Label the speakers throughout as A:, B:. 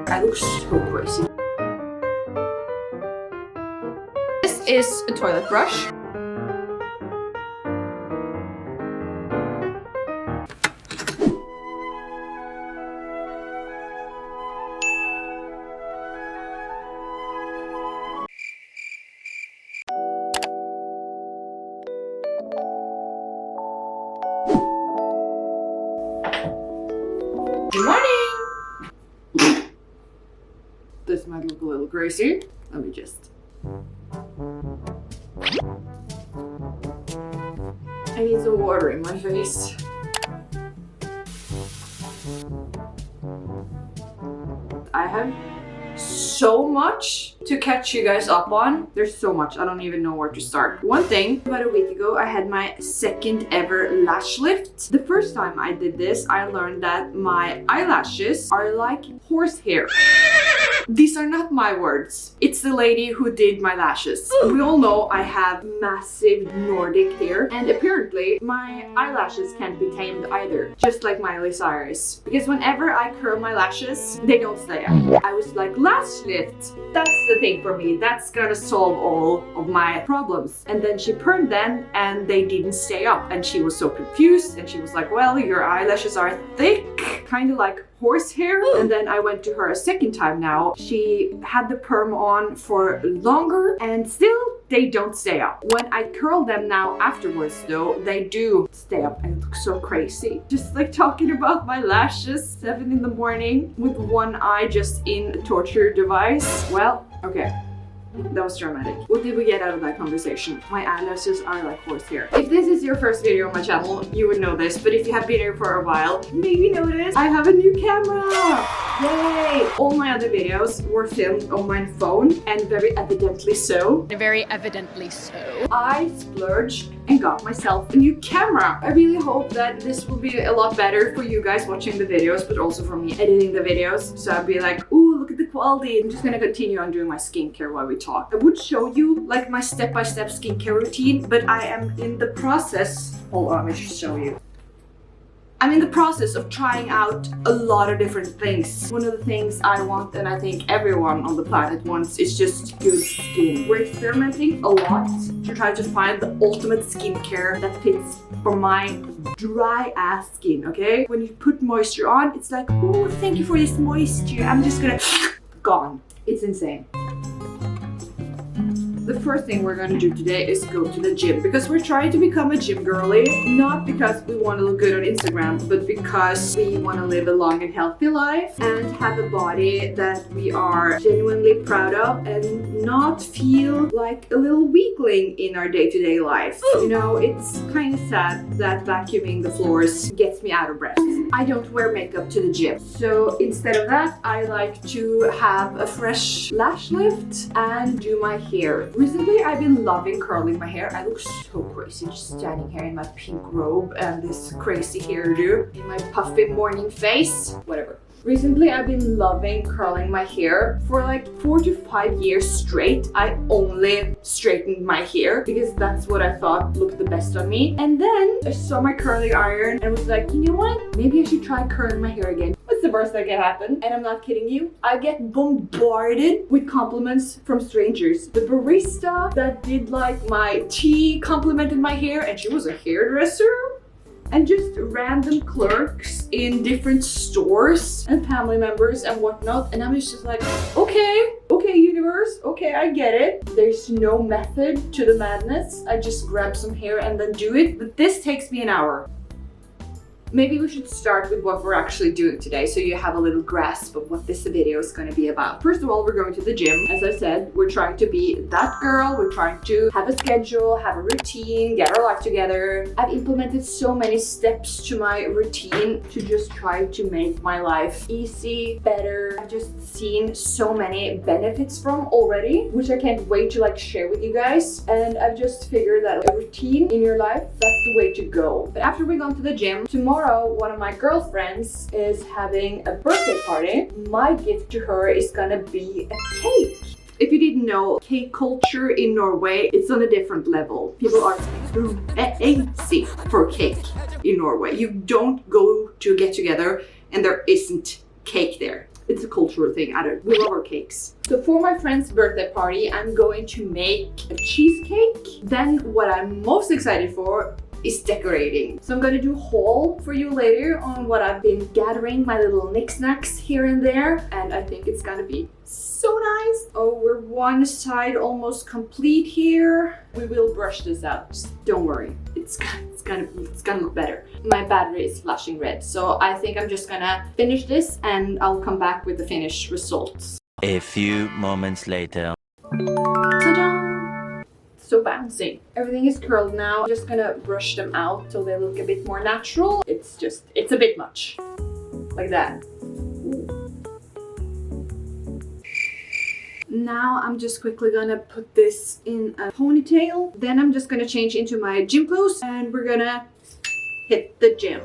A: I look so crazy. This is a toilet brush. Good morning! This might look a little crazy. Let me just... I need some water in my face. I have so much to catch you guys up on. There's so much, I don't even know where to start. One thing, about a week ago I had my second ever lash lift. The first time I did this, I learned that my eyelashes are like horsehair. These are not my words. It's the lady who did my lashes. We all know I have massive Nordic hair, and apparently my eyelashes can't be tamed either, just like Miley Cyrus. Because whenever I curl my lashes, they don't stay up. I was like, lash lift, that's the thing for me. That's gonna solve all of my problems. And then she permed them and they didn't stay up, and she was so confused, and she was like, well, your eyelashes are thick, kind of like horsehair. And then I went to her a second time now. She had the perm on for longer and still they don't stay up. When I curl them now afterwards though, they do stay up. I look so crazy. Just like talking about my lashes, 7 in the morning with one eye just in a torture device. Well, okay. That was dramatic. What did we get out of that conversation? My eyelashes are like horsehair. If this is your first video on my channel, you would know this, but if you have been here for a while, maybe notice I have a new camera! Yay! All my other videos were filmed on my phone, and very evidently so. I splurged and got myself a new camera. I really hope that this will be a lot better for you guys watching the videos, but also for me editing the videos. So I'll be like, ooh, look at the quality. I'm just gonna continue on doing my skincare while we talk. I would show you like my step-by-step skincare routine, but I am in the process. Hold on, let me just show you. I'm in the process of trying out a lot of different things. One of the things I want, and I think everyone on the planet wants, is just good skin. We're experimenting a lot to try to find the ultimate skincare that fits for my dry ass skin, okay? When you put moisture on, it's like, oh, thank you for this moisture. I'm just gonna... gone. It's insane. The first thing we're going to do today is go to the gym, because we're trying to become a gym girly, not because we want to look good on Instagram, but because we want to live a long and healthy life and have a body that we are genuinely proud of and not feel like a little weakling in our day-to-day life. You know, it's kind of sad that vacuuming the floors gets me out of breath. I don't wear makeup to the gym, so instead of that, I like to have a fresh lash lift and do my hair. Recently, I've been loving curling my hair. I look so crazy just standing here in my pink robe and this crazy hairdo in my puffy morning face. Whatever. Recently, I've been loving curling my hair. For like 4 to 5 years straight, I only straightened my hair because that's what I thought looked the best on me. And then I saw my curling iron and was like, you know what? Maybe I should try curling my hair again. What's the worst that can happen? And I'm not kidding you. I get bombarded with compliments from strangers. The barista that did like my tea complimented my hair, and she was a hairdresser. And just random clerks in different stores and family members and whatnot. And I was just like, okay, universe, okay, I get it. There's no method to the madness. I just grab some hair and then do it. But this takes me an hour. Maybe we should start with what we're actually doing today, so you have a little grasp of what this video is going to be about. First of all, we're going to the gym. As I said, we're trying to be that girl. We're trying to have a schedule, have a routine, get our life together. I've implemented so many steps to my routine to just try to make my life easy, better. I've just seen so many benefits from already, which I can't wait to like share with you guys. And I've just figured that a routine in your life, that's the way to go. But after we go to the gym, tomorrow one of my girlfriends is having a birthday party. My gift to her is gonna be a cake. If you didn't know, cake culture in Norway, it's on a different level. People are crazy for cake in Norway. You don't go to a get together and there isn't cake there. It's a cultural cultural thing. I don't. We love our cakes. So for my friend's birthday party, I'm going to make a cheesecake. Then what I'm most excited for is decorating. So I'm gonna do a haul for you later on what I've been gathering, my little knickknacks here and there, and I think it's gonna be so nice. Oh, we're one side almost complete here. We will brush this out, just don't worry. It's gonna look better. My battery is flashing red, so I think I'm just gonna finish this and I'll come back with the finished results.
B: A few moments later.
A: Ta-da! So bouncy. Everything is curled now. I'm just gonna brush them out so they look a bit more natural. It's a bit much. Like that. Ooh. Now I'm just quickly gonna put this in a ponytail. Then I'm just gonna change into my gym clothes and we're gonna hit the gym.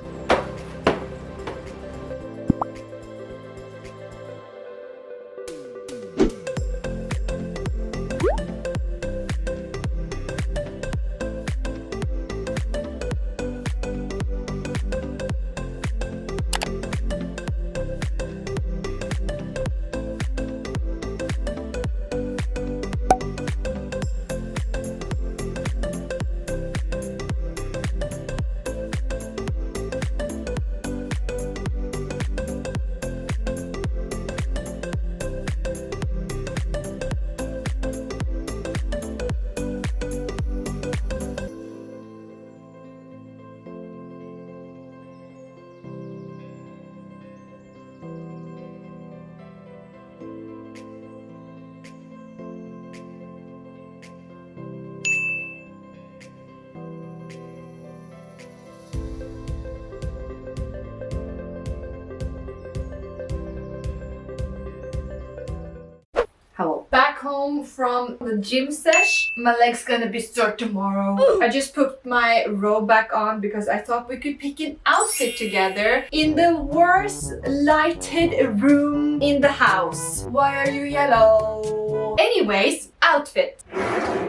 A: Hello. Back home from the gym sesh. My leg's gonna be sore tomorrow. I just put my robe back on because I thought we could pick an outfit together in the worst lighted room in the house. Why are you yellow? Anyways, outfit.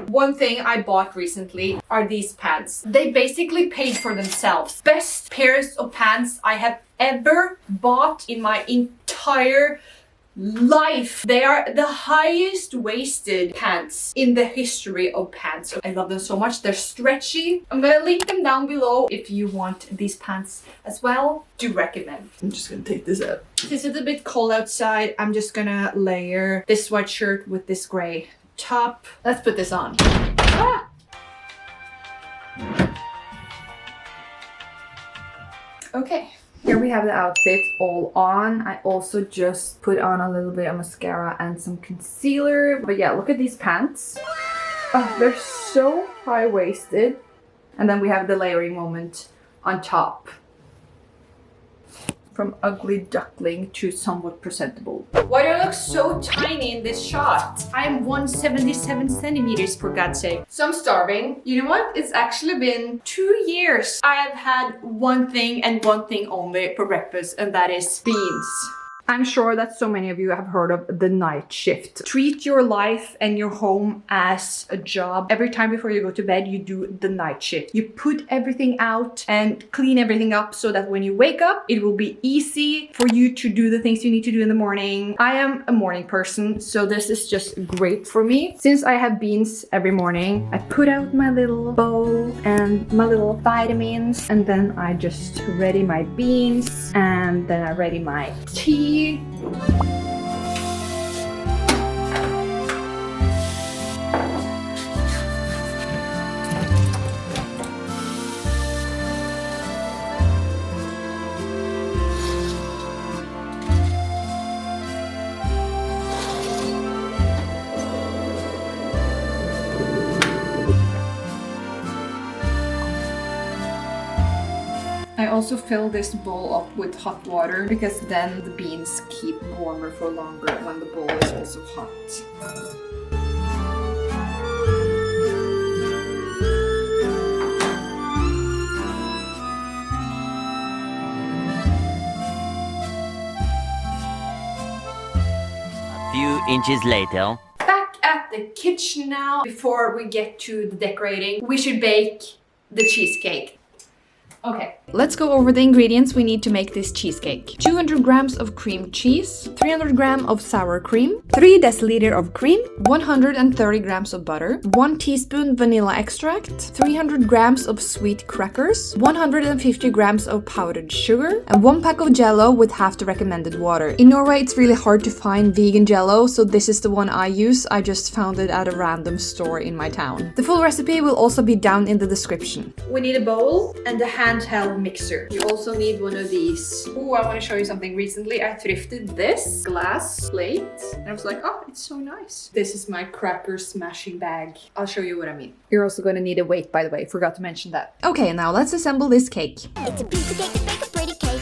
A: One thing I bought recently are these pants. They basically paid for themselves. Best pairs of pants I have ever bought in my entire life. They are the highest waisted pants in the history of pants. I love them so much. They're stretchy. I'm gonna link them down below if you want these pants as well. Do recommend. I'm just gonna take this out. Since it's a bit cold outside, I'm just gonna layer this white shirt with this gray top. Let's put this on. Ah! Okay. Here we have the outfit all on. I also just put on a little bit of mascara and some concealer. But yeah, look at these pants. Oh, they're so high-waisted. And then we have the layering moment on top. From ugly duckling to somewhat presentable. Why do I look so tiny in this shot? I'm 177 centimeters for God's sake. So I'm starving. You know what? It's actually been 2 years. I have had one thing and one thing only for breakfast, and that is beans. I'm sure that so many of you have heard of the night shift. Treat your life and your home as a job. Every time before you go to bed, you do the night shift. You put everything out and clean everything up so that when you wake up, it will be easy for you to do the things you need to do in the morning. I am a morning person, so this is just great for me. Since I have beans every morning, I put out my little bowl and my little vitamins, and then I just ready my beans, and then I ready my tea. I also fill this bowl up with hot water because then the beans keep warmer for longer when the bowl is also hot.
B: A few inches later.
A: Back at the kitchen now. Before we get to the decorating, we should bake the cheesecake. Okay.
C: Let's go over the ingredients we need to make this cheesecake. 200 grams of cream cheese, 300 grams of sour cream, 3 deciliter of cream, 130 grams of butter, 1 teaspoon vanilla extract, 300 grams of sweet crackers, 150 grams of powdered sugar, and 1 pack of jello with half the recommended water. In Norway, it's really hard to find vegan jello, so this is the one I use. I just found it at a random store in my town. The full recipe will also be down in the description.
A: We need a bowl and a handheld mixer. You also need one of these. Oh, I want to show you something. Recently, I thrifted this glass plate and I was like, oh, it's so nice. This is my cracker smashing bag. I'll show you what I mean. You're also going to need a weight, by the way. Forgot to mention that.
C: Okay, now let's assemble this cake.
D: It's a piece of cake to bake a pretty cake.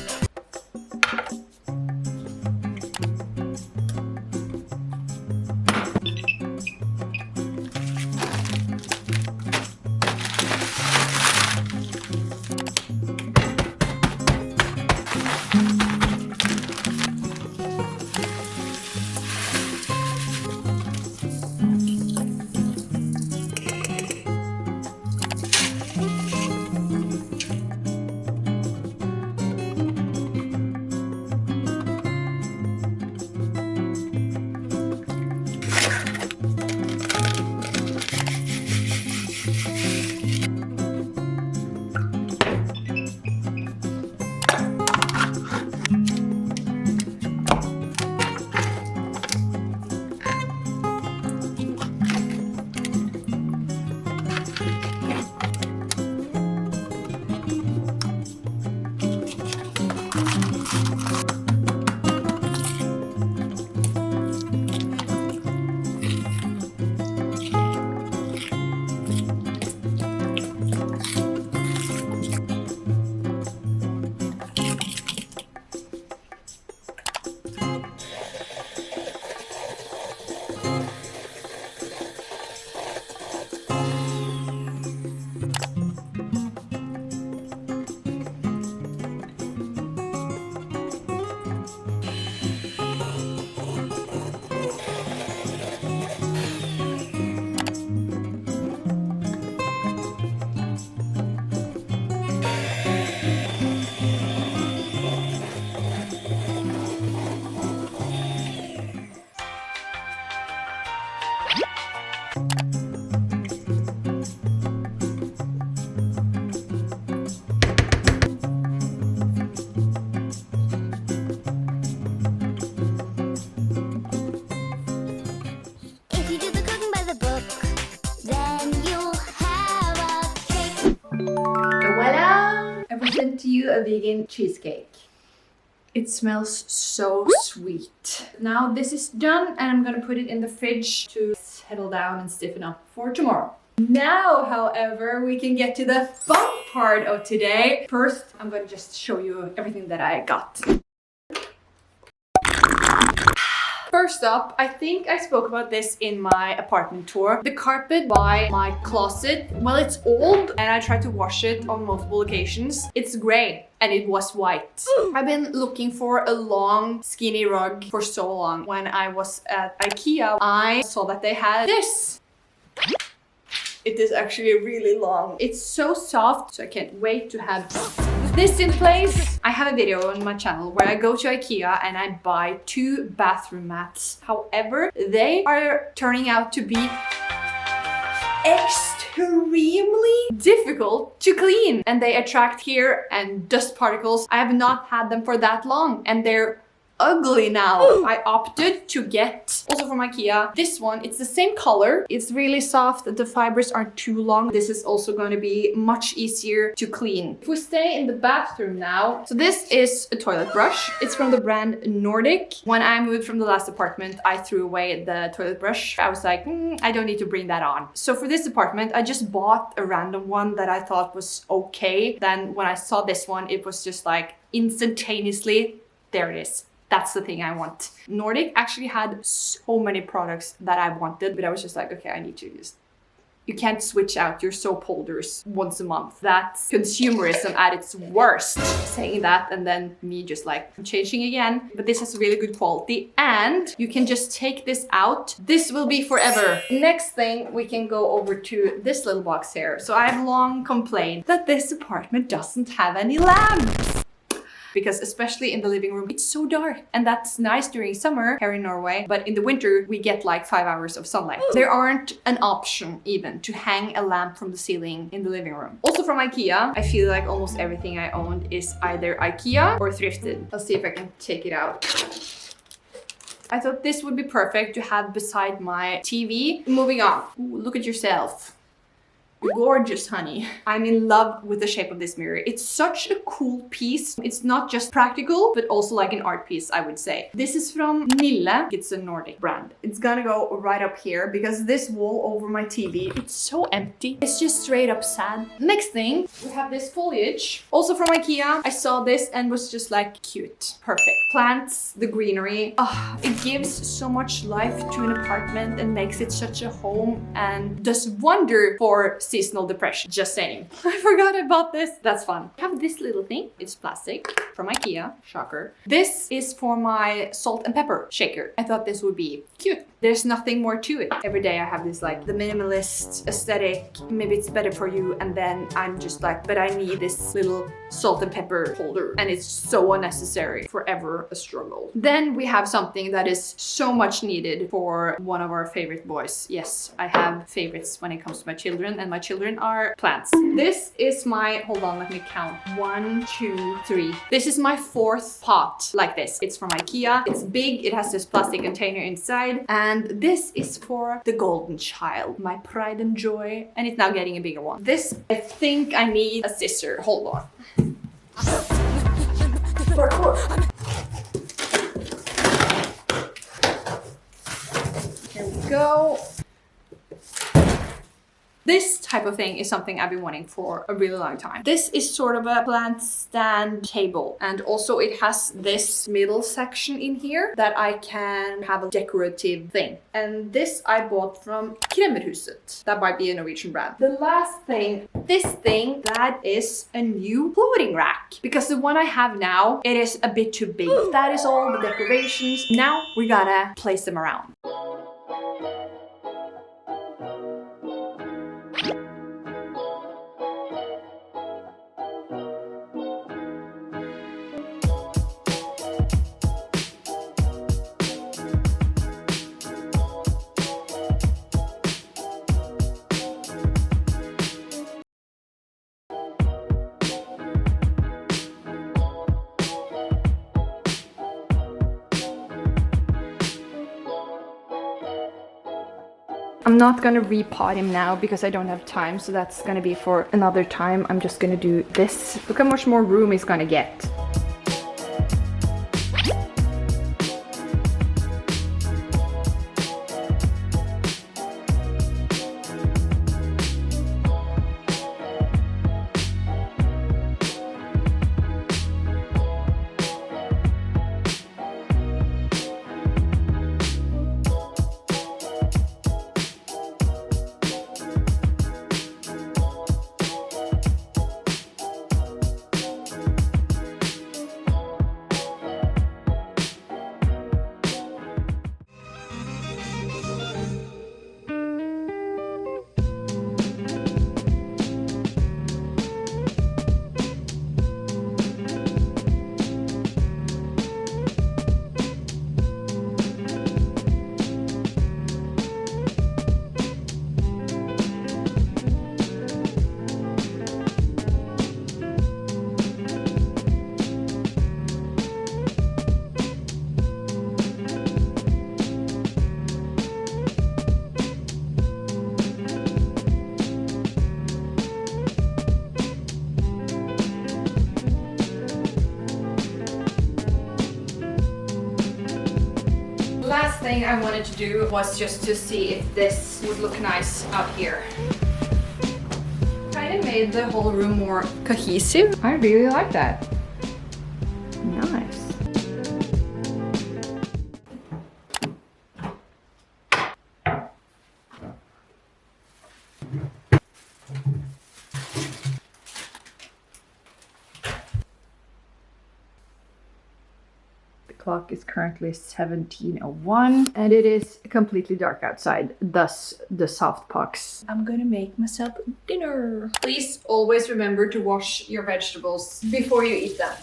D: If you do the cooking by the book, then you'll have a cake.
A: Voila! I present to you a vegan cheesecake. It smells so sweet. Now this is done and I'm gonna put it in the fridge to settle down and stiffen up for tomorrow. Now, however, we can get to the fun part of today. First, I'm gonna just show you everything that I got. First up, I think I spoke about this in my apartment tour. The carpet by my closet, well, it's old and I tried to wash it on multiple occasions. It's gray and it was white. I've been looking for a long skinny rug for so long. When I was at IKEA, I saw that they had this. It is actually really long. It's so soft, so I can't wait to have this in place. I have a video on my channel where I go to IKEA and I buy 2 bathroom mats. However, they are turning out to be extremely difficult to clean and they attract hair and dust particles. I have not had them for that long and they're ugly now. I opted to get, also from IKEA, this one. It's the same color. It's really soft. The fibers aren't too long. This is also going to be much easier to clean. If we stay in the bathroom now, so this is a toilet brush. It's from the brand Nordic. When I moved from the last apartment, I threw away the toilet brush. I was like, I don't need to bring that on. So for this apartment, I just bought a random one that I thought was okay. Then when I saw this one, it was just like instantaneously, there it is. That's the thing I want. Nordic actually had so many products that I wanted, but I was just like, okay, I need to use You can't switch out your soap holders once a month. That's consumerism at its worst. Saying that and then me just like, I'm changing again. But this has really good quality and you can just take this out. This will be forever. Next thing, we can go over to this little box here. So I've long complained that this apartment doesn't have any lamps. Because especially in the living room, it's so dark. And that's nice during summer here in Norway. But in the winter, we get like 5 hours of sunlight. There aren't an option even to hang a lamp from the ceiling in the living room. Also from IKEA, I feel like almost everything I owned is either IKEA or thrifted. Let's see if I can take it out. I thought this would be perfect to have beside my TV. Moving on. Ooh, look at yourself. Gorgeous, honey. I'm in love with the shape of this mirror. It's such a cool piece. It's not just practical, but also like an art piece, I would say. This is from Nille. It's a Nordic brand. It's gonna go right up here because this wall over my TV, it's so empty. It's just straight up sad. Next thing, we have this foliage. Also from IKEA. I saw this and was just like, cute. Perfect. Plants, the greenery. Oh, it gives so much life to an apartment and makes it such a home and does wonder for seasonal depression. Just saying. I forgot about this. That's fun. I have this little thing. It's plastic from IKEA. Shocker. This is for my salt and pepper shaker. I thought this would be cute. There's nothing more to it. Every day I have this like the minimalist aesthetic. Maybe it's better for you. And then I'm just like, but I need this little salt and pepper holder. And it's so unnecessary. Forever a struggle. Then we have something that is so much needed for one of our favorite boys. Yes, I have favorites when it comes to my children, and my children are plants. This is my, hold on, let me count. 1, 2, 3. This is my 4th pot like this. It's from IKEA. It's big. It has this plastic container inside. And this is for the golden child, my pride and joy. And it's now getting a bigger one. This, I think I need a scissor. Hold on. Here we go. This type of thing is something I've been wanting for a really long time. This is sort of a plant stand table. And also it has this middle section in here that I can have a decorative thing. And this I bought from Kremmerhuset. That might be a Norwegian brand. The last thing, this thing, that is a new floating rack. Because the one I have now, it is a bit too big. That is all the decorations. Now we gotta place them around. I'm not gonna repot him now because I don't have time, so that's gonna be for another time. I'm just gonna do this. Look how much more room he's gonna get. Last thing I wanted to do was just to see if this would look nice out here. Kind of made the whole room more cohesive. I really like that. Nice. clock is currently 17:01 and it is completely dark outside, thus the soft pucks. I'm gonna make myself dinner. Please always remember to wash your vegetables before you eat them.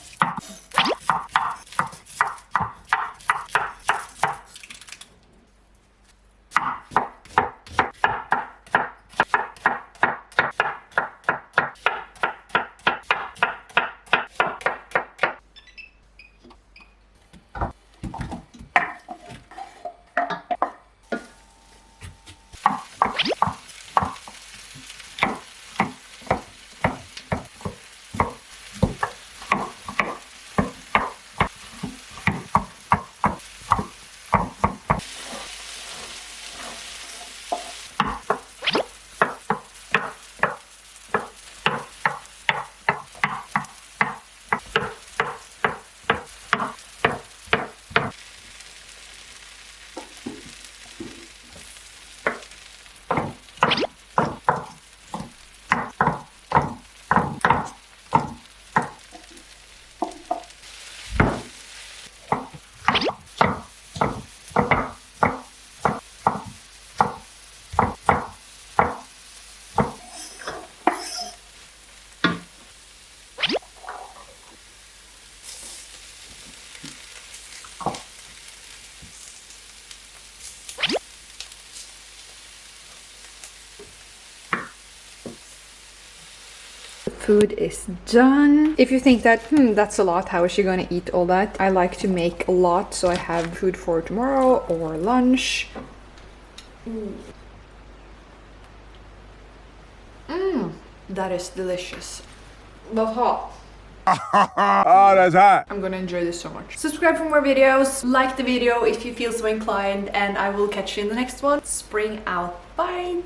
A: Food is done. If you think that, that's a lot, how is she gonna eat all that? I like to make a lot so I have food for tomorrow or lunch. That is delicious. But hot.
E: Oh, that's hot.
A: I'm gonna enjoy this so much. Subscribe for more videos, like the video if you feel so inclined, and I will catch you in the next one. Spring out. Bye!